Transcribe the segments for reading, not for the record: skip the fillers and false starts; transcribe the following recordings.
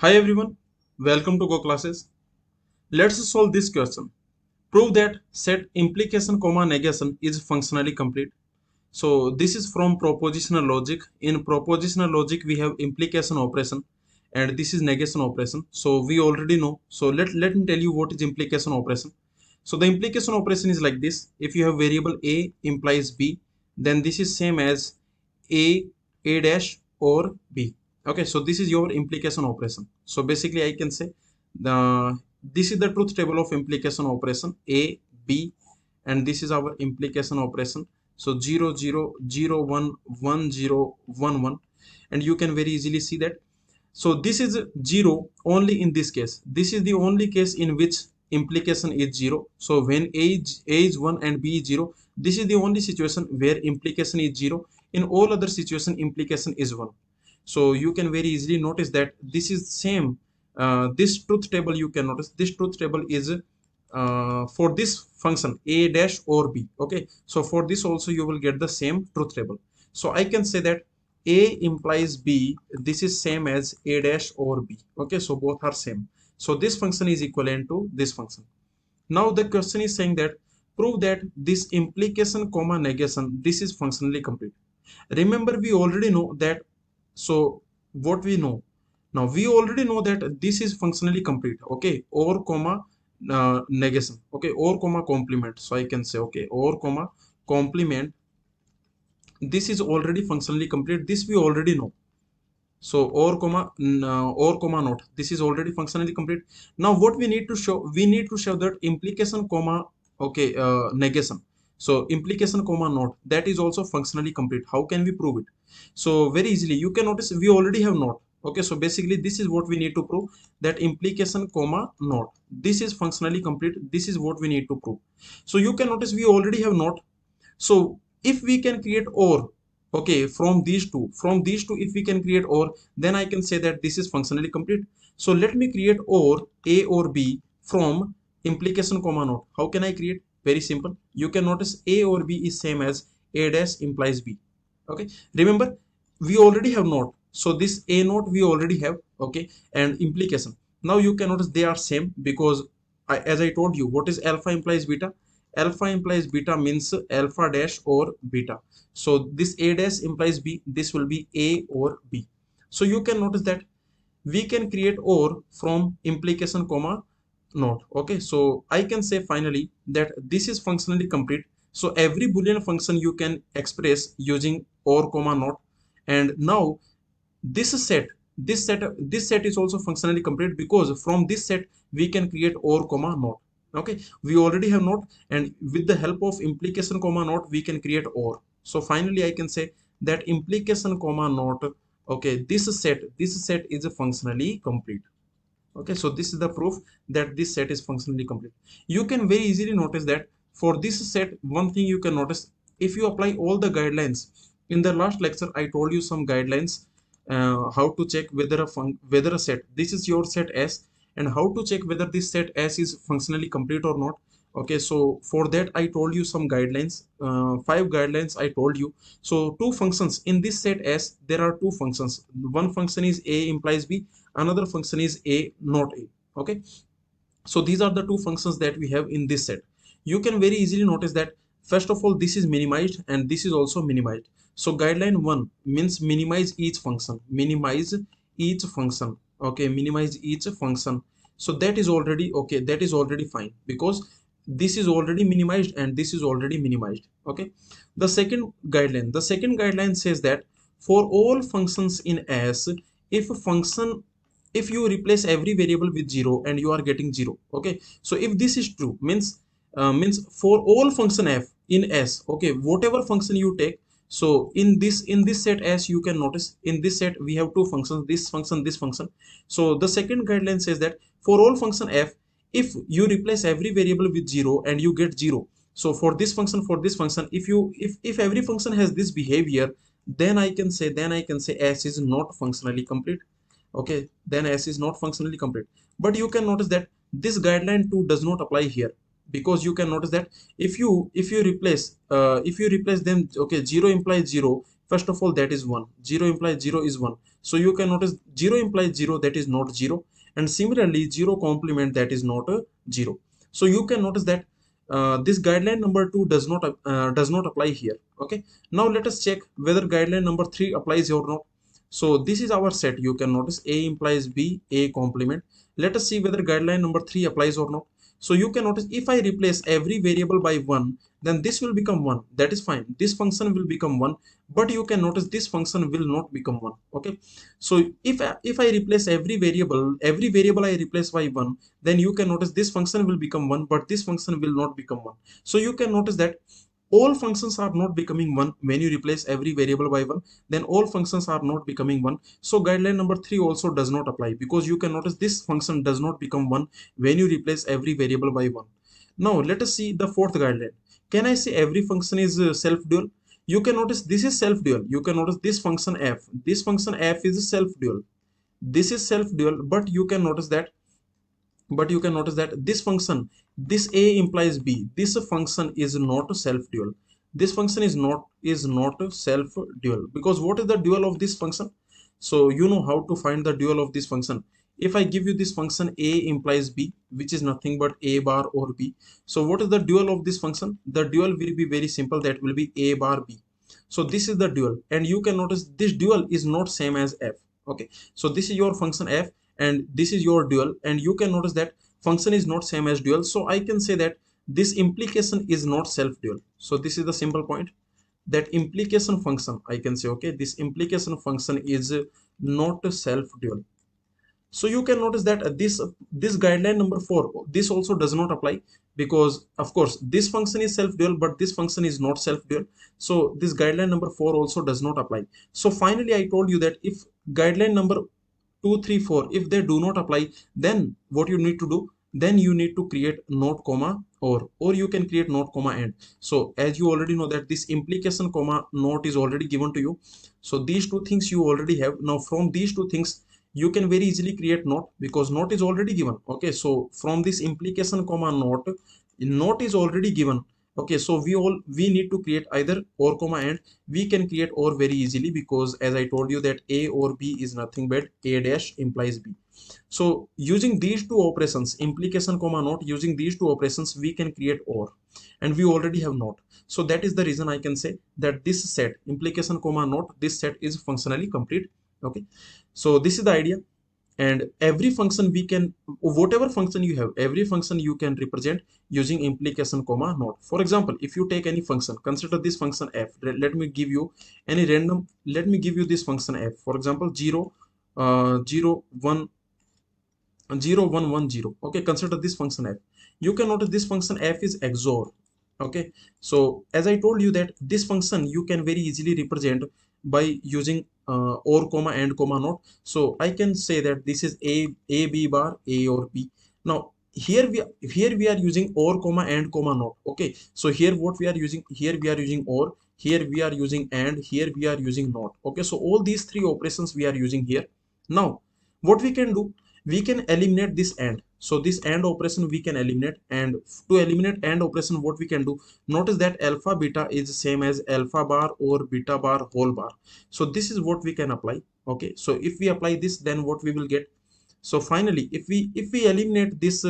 Hi everyone, welcome to Go Classes. Let's solve this question. Prove that set implication comma negation is functionally complete. So this is from propositional logic. In propositional logic we have implication operation and this is negation operation. So we already know. So let me tell you what is implication operation. So the implication operation is like this. If you have variable a implies b, then this is same as a a dash or b. Okay, so this is your implication operation. So basically I can say the this is the truth table of implication operation a b, and this is our implication operation. So 0 0 0 1 1 0 1 1, and you can very easily see that. So this is 0 only in this case. This is the only case in which implication is 0. So when a is 1 and b is 0, this is the only situation where implication is 0. In all other situation implication is 1. So you can very easily notice that this is same. This truth table, you can notice this truth table is for this function a dash or b. Okay, so for this also you will get the same truth table. So I can say that a implies b, this is same as a dash or b. Okay, so both are same. So this function is equivalent to this function. Now the question is saying that prove that this implication comma negation, this is functionally complete. Remember we already know that. So what we know now, we already know that this is functionally complete. Okay, or comma negation. Okay, or comma complement. So I can say, okay, or comma complement, this is already functionally complete. This we already know. So or comma not, this is already functionally complete. Now what we need to show, we need to show that implication comma, okay, negation. So implication comma not, that is also functionally complete. How can we prove it? So very easily you can notice we already have not. Okay, so basically this is what we need to prove, that implication comma not, this is functionally complete. This is what we need to prove. So you can notice we already have not. So if we can create or, okay, from these two if we can create or, then I can say that this is functionally complete. So let me create or a or b from implication comma not. How can I create? Very simple. You can notice a or b is same as a dash implies b. Okay, remember we already have not. So this a not we already have. Okay, and implication, now you can notice they are same because as I told you, what is alpha implies beta? Alpha implies beta means alpha dash or beta. So this a dash implies b, this will be a or b. So you can notice that we can create or from implication comma not. Okay, so I can say finally that this is functionally complete. So every boolean function you can express using or comma not. And now this set this set is also functionally complete because from this set we can create or comma not. Okay, we already have not, and with the help of implication comma not we can create or. So finally I can say that implication comma not, okay, this set is functionally complete. Okay, so this is the proof that this set is functionally complete. You can very easily notice that for this set, one thing you can notice, if you apply all the guidelines. In the last lecture I told you some guidelines, how to check whether a set, this is your set S, and how to check whether this set S is functionally complete or not. Okay, so for that I told you some guidelines, 5 guidelines I told you. So two functions in this set S, there are two functions. One function is a implies b, another function is a not a. Okay, so these are the two functions that we have in this set. You can very easily notice that first of all this is minimized and this is also minimized. So guideline 1 means minimize each function, minimize each function. Okay, minimize each function. So that is already okay, that is already fine because this is already minimized and this is already minimized. Okay, the second guideline says that for all functions in S, if a function, if you replace every variable with 0 and you are getting 0. Okay, so if this is true, means for all function f in S, okay, whatever function you take. So in this set S, you can notice in this set we have two functions, this function. So the second guideline says that for all function f, if you replace every variable with 0 and you get 0. So for this function, if every function has this behavior, then I can say S is not functionally complete. Okay, then S is not functionally complete. But you can notice that this guideline 2 does not apply here, because you can notice that if you replace them, okay, 0 implies 0, First of all, that is 1. 0 implies 0 is 1. So you can notice 0 implies 0, that is not 0. And similarly, 0 complement, that is not a 0. So you can notice that this guideline number 2 does not apply here. Okay. Now let us check whether guideline number 3 applies or not. So this is our set. You can notice A implies B, A complement. Let us see whether guideline number 3 applies or not. So you can notice if I replace every variable by 1, then this will become 1. That is fine. This function will become 1, but you can notice this function will not become 1. Okay. So if I replace every variable I replace by 1, then you can notice this function will become 1, but this function will not become 1. So you can notice that all functions are not becoming 1 when you replace every variable by 1, then all functions are not becoming 1. So guideline number 3 also does not apply, because you can notice this function does not become 1 when you replace every variable by 1. Now let us see the fourth guideline. Can I say every function is self-dual? You can notice this is self-dual. You can notice this function f. This function f is self-dual. This is self-dual, but you can notice that this function, this A implies B, this function is not self-dual. This function is not self-dual, because what is the dual of this function? So you know how to find the dual of this function. If I give you this function A implies B, which is nothing but A bar or B, so what is the dual of this function? The dual will be very simple, that will be A bar B. So this is the dual, and you can notice this dual is not same as f. Okay, so this is your function f, and this is your dual, and you can notice that function is not same as dual. So I can say that this implication is not self-dual. So this is the simple point, that implication function, I can say, okay, this implication function is not self-dual. So you can notice that this guideline number 4, this also does not apply, because of course this function is self-dual, but this function is not self-dual. So this guideline number 4 also does not apply. So finally I told you that if guideline number 2, 3, 4, if they do not apply, then what you need to do, then you need to create not comma or you can create not comma and. So as you already know that this implication comma not is already given to you, so these two things you already have. Now from these two things you can very easily create not, because not is already given. Okay, so from this implication comma not is already given. Okay, so we need to create either or comma and. We can create or very easily, because as I told you that A or B is nothing but A dash implies B. So using these two operations, implication comma not, using these two operations we can create or, and we already have not. So that is the reason I can say that this set implication comma not, this set is functionally complete. Okay, so this is the idea. And every function we can, whatever function you have, every function you can represent using implication comma not. For example, if you take any function, consider this function f. Let me give you any random, let me give you this function f. For example, 0 0 1 0 1 1 0. Okay, consider this function f. You can notice this function f is XOR. Okay, so as I told you that this function you can very easily represent by using or comma and comma not. So I can say that this is a b bar, a or b. Now here we are using or comma and comma not. Okay, so here what we are using, here we are using or, here we are using and, here we are using not. Okay, so all these three operations we are using here. Now what we can do, we can eliminate this and. So this and operation we can eliminate, and to eliminate and operation what we can do, notice that alpha beta is same as alpha bar or beta bar whole bar. So this is what we can apply. Okay, so if we apply this, then what we will get. So finally if we eliminate this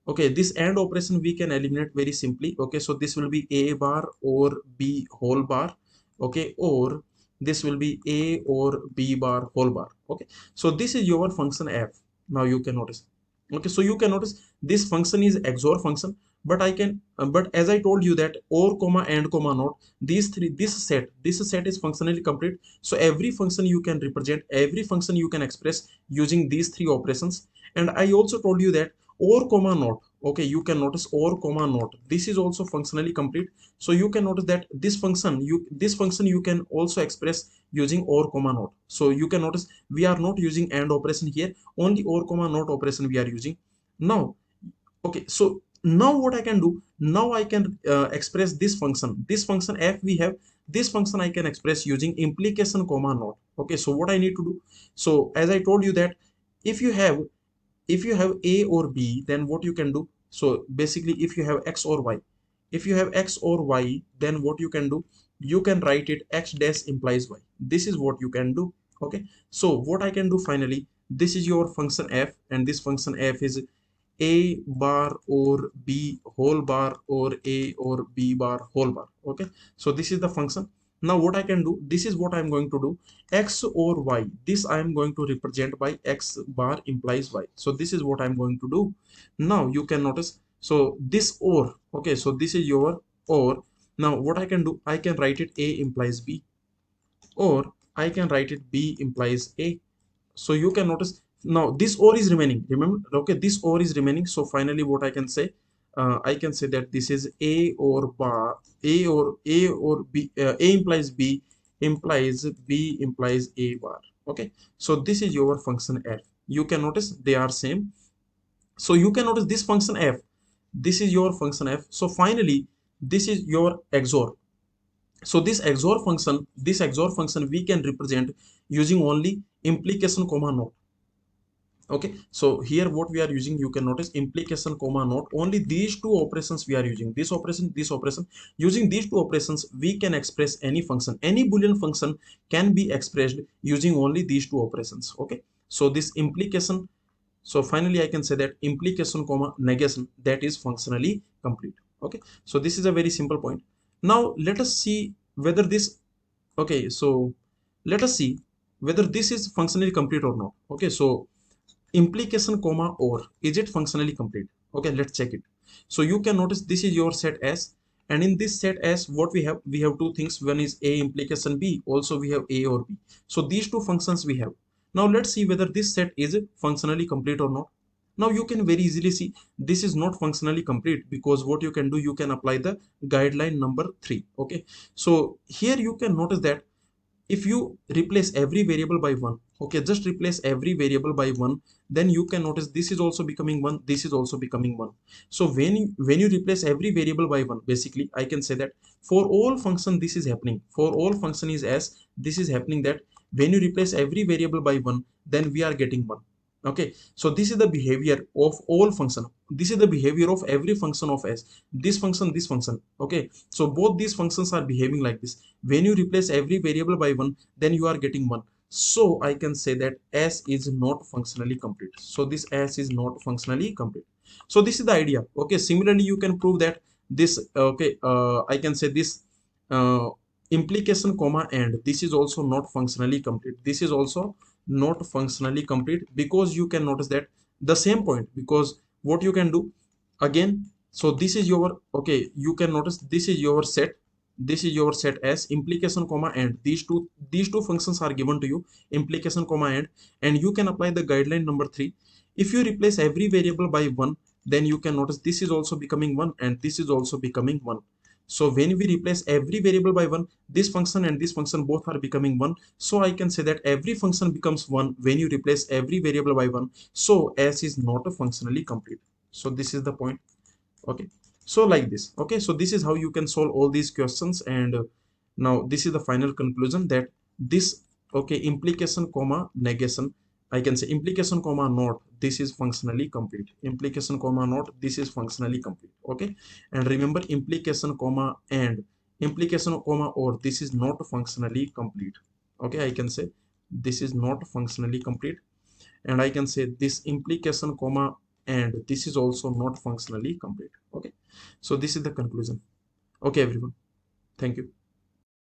okay, this and operation we can eliminate very simply. Okay, so this will be a bar or b whole bar. Okay, or this will be a or b bar whole bar. Okay, so this is your function f. Now you can notice. Okay, so you can notice this function is XOR function, but I can but as I told you that or comma and comma not, these three, this set is functionally complete. So every function you can represent, every function you can express using these three operations. And I also told you that or comma not. Okay, you can notice or comma not, this is also functionally complete. So you can notice that this function you can also express using or comma not. So you can notice we are not using and operation here, only or comma not operation we are using now. Okay, so now what I can do, now I can express this function f we have, this function I can express using implication comma not. Okay, so what I need to do, so as I told you that if you have a or b, then what you can do, so basically if you have x or y, if you have x or y, then what you can do, you can write it x dash implies y. This is what you can do. Okay, so what I can do finally, this is your function f, and this function f is a bar or b whole bar or a or b bar whole bar. Okay, so this is the function. Now what I can do, this is what I'm going to do, x or y, this I am going to represent by x bar implies y. So this is what I'm going to do. Now you can notice, so this or, okay, so this is your or. Now what I can do, I can write it a implies b, or I can write it b implies a. So you can notice now this or is remaining, remember, okay, this or is remaining. So finally what I can say, I can say that this is a or bar, a or b, a implies b implies b implies a bar. Okay, so this is your function f. You can notice they are same. So you can notice this function f, this is your function f. So finally this is your XOR. So this XOR function we can represent using only implication comma not. Okay, so here what we are using, you can notice implication comma not. Only these two operations we are using, this operation, this operation. Using these two operations we can express any function, any boolean function can be expressed using only these two operations. Okay, so this implication, so finally I can say that implication comma negation, that is functionally complete. Okay, so this is a very simple point. Now let us see whether this, okay, so let us see whether this is functionally complete or not. Okay, so implication comma or, is it functionally complete? Okay, let's check it. So you can notice this is your set S, and in this set S what we have two things. One is a implication b, also we have a or b. So these two functions we have. Now let's see whether this set is functionally complete or not. Now you can very easily see this is not functionally complete, because what you can do, you can apply the guideline number 3. Okay, so here you can notice that if you replace every variable by 1, okay, just replace every variable by 1, then you can notice this is also becoming 1, this is also becoming 1. So when you replace every variable by 1, basically I can say that for all function this is happening, for all function is as this is happening, that when you replace every variable by 1, then we are getting 1. Okay, so this is the behavior of all function, this is the behavior of every function of s, this function, this function. Okay, so both these functions are behaving like this. When you replace every variable by 1, then you are getting 1. So I can say that s is not functionally complete. So this s is not functionally complete. So this is the idea. Okay, similarly you can prove that this, okay, I can say this implication comma and, this is also not functionally complete. This is also not functionally complete, because you can notice that the same point, because what you can do again, so this is your, okay, you can notice this is your set, this is your set as implication comma and, these two functions are given to you, implication comma and you can apply the guideline number 3. If you replace every variable by 1, then you can notice this is also becoming 1 and this is also becoming 1. So when we replace every variable by 1, this function and this function both are becoming 1. So I can say that every function becomes 1 when you replace every variable by 1. So s is not functionally complete. So this is the point. Okay, so like this. Okay, so this is how you can solve all these questions. And now this is the final conclusion, that this, okay, implication comma negation, I can say implication comma not, this is functionally complete. Implication comma not, this is functionally complete. Okay, and remember implication comma and, implication comma or, this is not functionally complete. Okay, I can say this is not functionally complete, and I can say this implication comma and, this is also not functionally complete. Okay, so this is the conclusion. Okay everyone, thank you.